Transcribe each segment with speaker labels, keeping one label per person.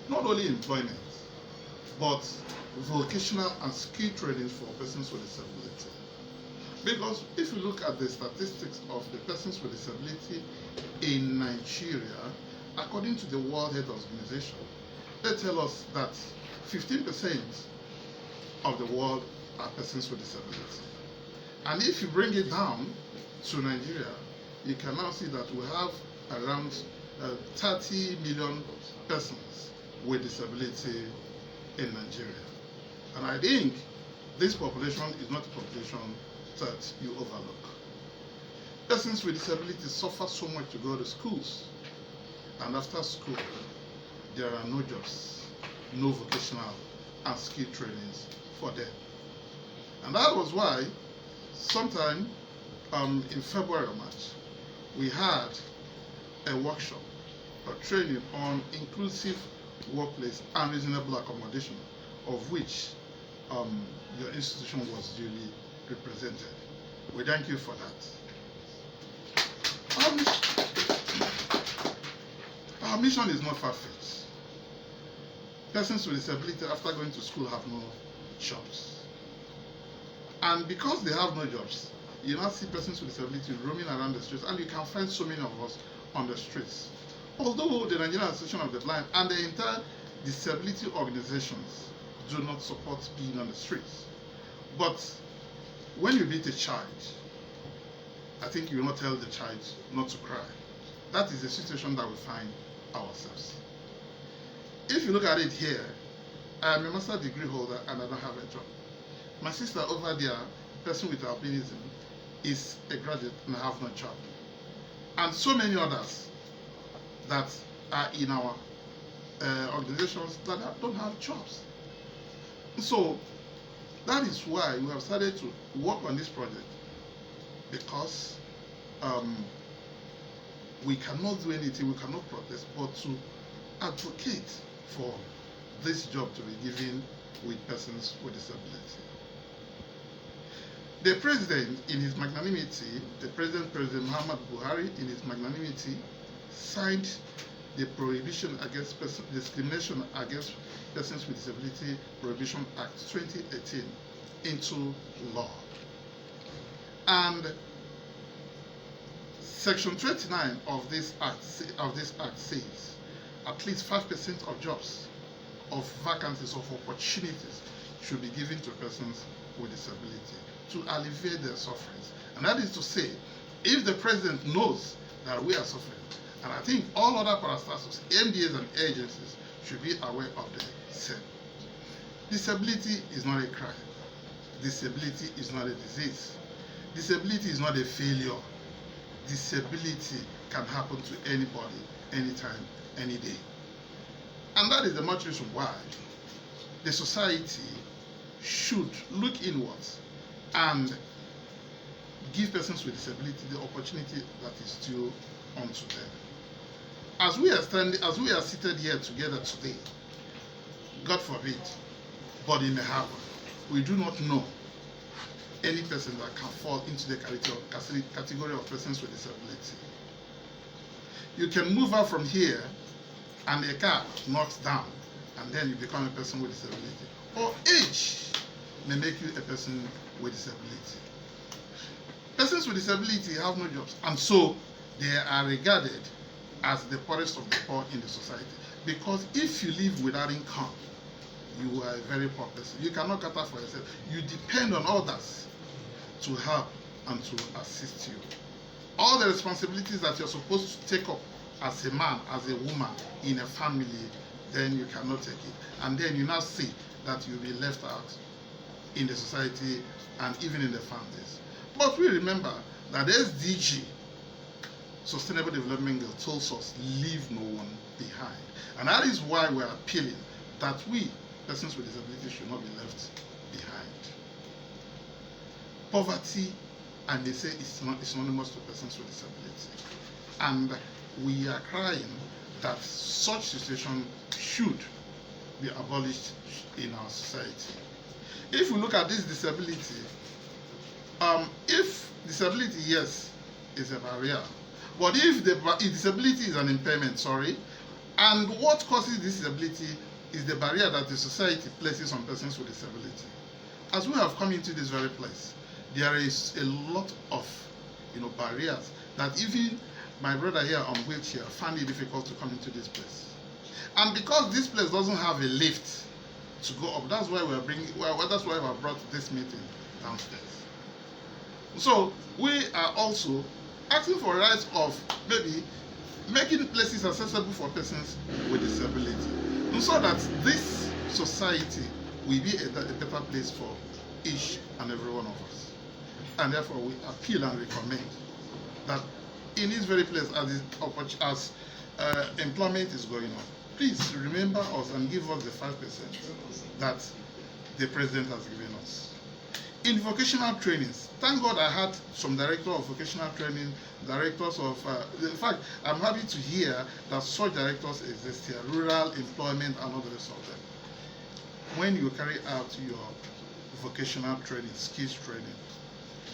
Speaker 1: not only employment, but vocational and skill training for persons with disability. Because if you look at the statistics of the persons with disability in Nigeria, according to the World Health Organization, they tell us that 15% of the world are persons with disability. And if you bring it down to Nigeria, you can now see that we have around 30 million persons with disability in Nigeria. And I think this population is not a population that you overlook. Persons with disabilities suffer so much to go to schools, and after school, there are no jobs, no vocational and skill trainings for them. And that was why sometime in February or March, we had a workshop, a training on inclusive workplace and reasonable accommodation, of which your institution was duly represented. We thank you for that. Our mission is not far-fetched. Persons with disability after going to school have no jobs. And because they have no jobs, you now see persons with disability roaming around the streets, and you can find so many of us on the streets. Although the Nigerian Association of the Blind and the entire disability organizations do not support being on the streets. But when you beat a child, I think you will not tell the child not to cry. That is the situation that we find ourselves. If you look at it here, I am a master's degree holder and I don't have a job. My sister over there, person with albinism, is a graduate and have no job. And so many others that are in our organizations that don't have jobs. So that is why we have started to work on this project, because we cannot do anything, we cannot protest, but to advocate for this job to be given with persons with disability. The president, in his magnanimity, President Muhammad Buhari, in his magnanimity, signed the Prohibition Against Discrimination Against Persons with Disability Prohibition Act 2018 into law. And Section 29 of this act says at least 5% of jobs, of vacancies, of opportunities should be given to persons with disability to alleviate their sufferings. And that is to say, if the president knows that we are suffering, and I think all other parastatals, MDAs and agencies should be aware of the same. Disability is not a crime. Disability is not a disease. Disability is not a failure. Disability can happen to anybody, anytime, any day. And that is the much reason why the society should look inwards and give persons with disability the opportunity that is due unto them. As we are seated here together today, God forbid, body may happen, we do not know any person that can fall into the category of persons with disability. You can move out from here and a car knocks down, and then you become a person with disability. Or age may make you a person with disability. Persons with disability have no jobs, and so they are regarded as the poorest of the poor in the society. Because if you live without income, you are a very poor person. You cannot cater for yourself. You depend on others to help and to assist you. All the responsibilities that you're supposed to take up as a man, as a woman, in a family, then you cannot take it. And then you now see that you'll be left out in the society and even in the families. But we remember that SDG, Sustainable Development Goal, tells us leave no one behind. And that is why we are appealing that we, persons with disabilities, should not be left behind. Poverty, and they say it's synonymous to persons with disability. And we are crying that such situation should be abolished in our society. If we look at this disability, if disability, yes, is a barrier, but if disability is an impairment, And what causes disability is the barrier that the society places on persons with disability. As we have come into this very place, there is a lot of barriers that even my brother here on wheelchair found it difficult to come into this place. And because this place doesn't have a lift to go up, that's why that's why we have brought this meeting downstairs. So we are also asking for rights of maybe making places accessible for persons with disability, and so that this society will be a better place for each and every one of us. And therefore we appeal and recommend that in this very place, as employment is going on, please remember us and give us the 5% that the president has given us. In vocational trainings, thank God I had some directors of vocational training, directors of, in fact, I'm happy to hear that such directors exist here, rural employment and all the rest of them. When you carry out your vocational training, skills training,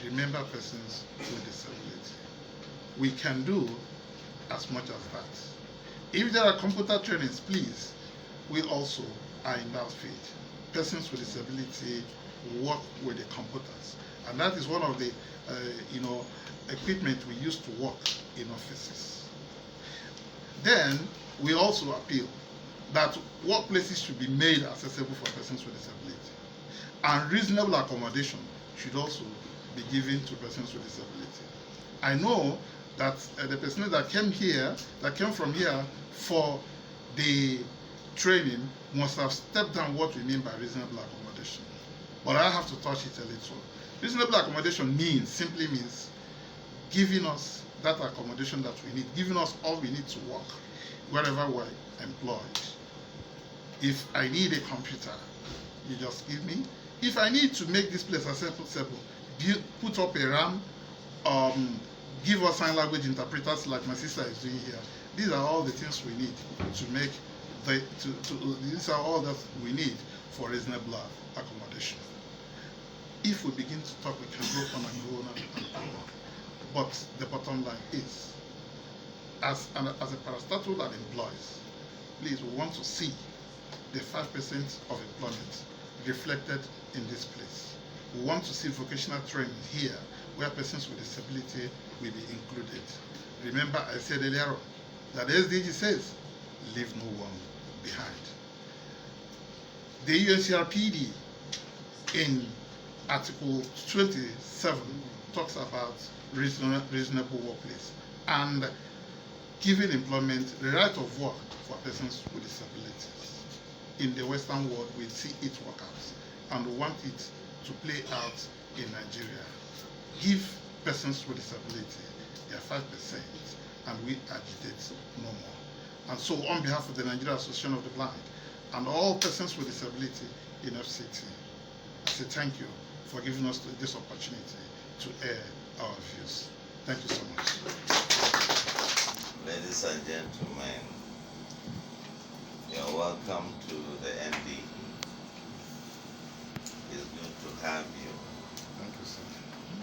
Speaker 1: remember persons with disability. We can do as much as that. If there are computer trainings, please, we also are in that field. Persons with disability work with the computers, and that is one of the equipment we use to work in offices. Then we also appeal that workplaces should be made accessible for persons with disability, and reasonable accommodation should also be given to persons with disability. I know that the person that came from here for the training must have stepped down what we mean by reasonable accommodation. But I have to touch it a little. Reasonable accommodation simply means giving us that accommodation that we need, giving us all we need to work wherever we're employed. If I need a computer, you just give me. If I need to make this place accessible, put up a RAM, give us sign language interpreters like my sister is doing here. These are all the things we need to make these are all that we need for reasonable accommodation. If we begin to talk, we can go on and go on and go on. But the bottom line is, as a parastatal that employs, please, we want to see the 5% of employment reflected in this place. We want to see vocational training here, where persons with disability will be included. Remember, I said earlier on that the SDG says, leave no one behind. The UNCRPD in Article 27 talks about reasonable workplace and giving employment the right of work for persons with disabilities. In the Western world, we see it work out, and we want it to play out in Nigeria. Give persons with disability their 5%, and we agitate no more. And so, on behalf of the Nigeria Association of the Blind and all persons with disability in FCT, I say thank you for giving us this opportunity to air our views. Thank you so much.
Speaker 2: Ladies and gentlemen, you're welcome to the ND. It's good to have you.
Speaker 1: Thank you, sir.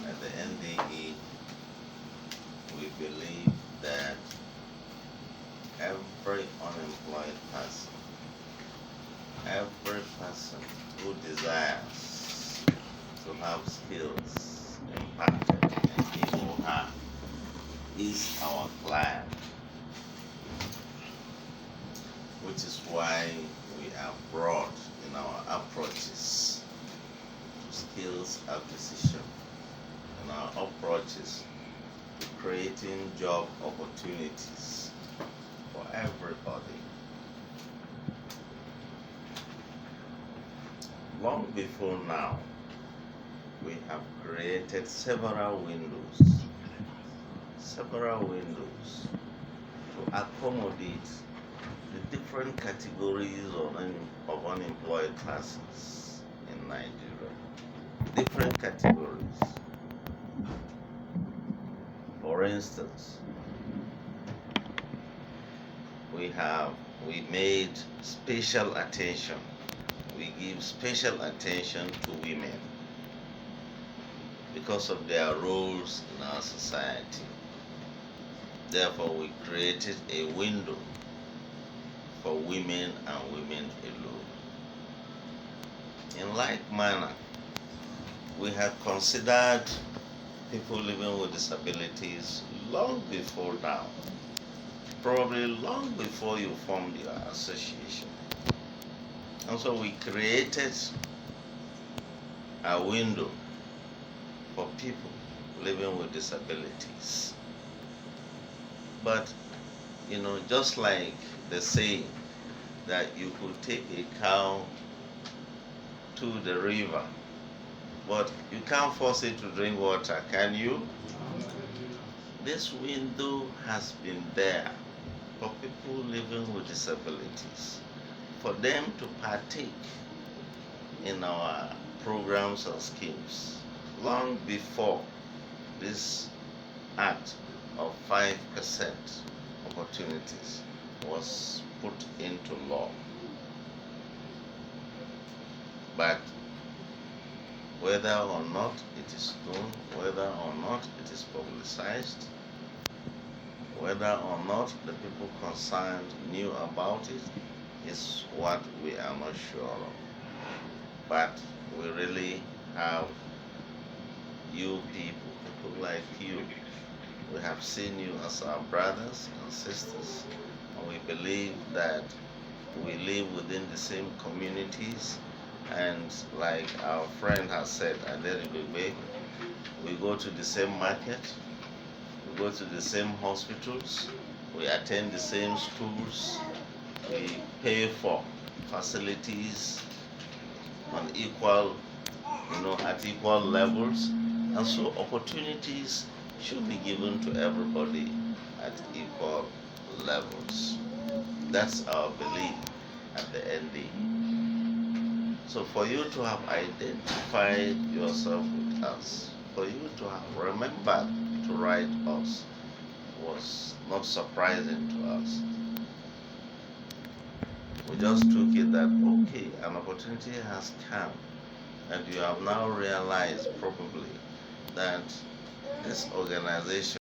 Speaker 2: At the NDE, we believe that every unemployed person, every person who desires to have skills impacted in him or her is our client, which is why we are broad in our approaches to skills acquisition and our approaches to creating job opportunities for everybody. Long before now, we have created several windows to accommodate the different categories of unemployed persons in Nigeria. Different categories. For instance, we made special attention. We give special attention to women because of their roles in our society. Therefore, we created a window for women and women alone. In like manner, we had considered people living with disabilities long before now, probably long before you formed your association. And so we created a window for people living with disabilities. But, just like the saying that you could take a cow to the river, but you can't force it to drink water, can you? This window has been there for people living with disabilities, for them to partake in our programs and schemes long before this act of 5% opportunities was put into law. But whether or not it is known, whether or not it is publicized, whether or not the people concerned knew about it is what we are not sure of. But we really have you people like you. We have seen you as our brothers and sisters, and we believe that we live within the same communities, and like our friend has said, we go to the same market, we go to the same hospitals, we attend the same schools, we pay for facilities on equal, at equal levels, and so opportunities should be given to everybody at equal levels. That's our belief at the ND. So for you to have identified yourself with us, for you to have remembered to write us, was not surprising to us. We just took it that, okay, an opportunity has come, and you have now realized probably that this organization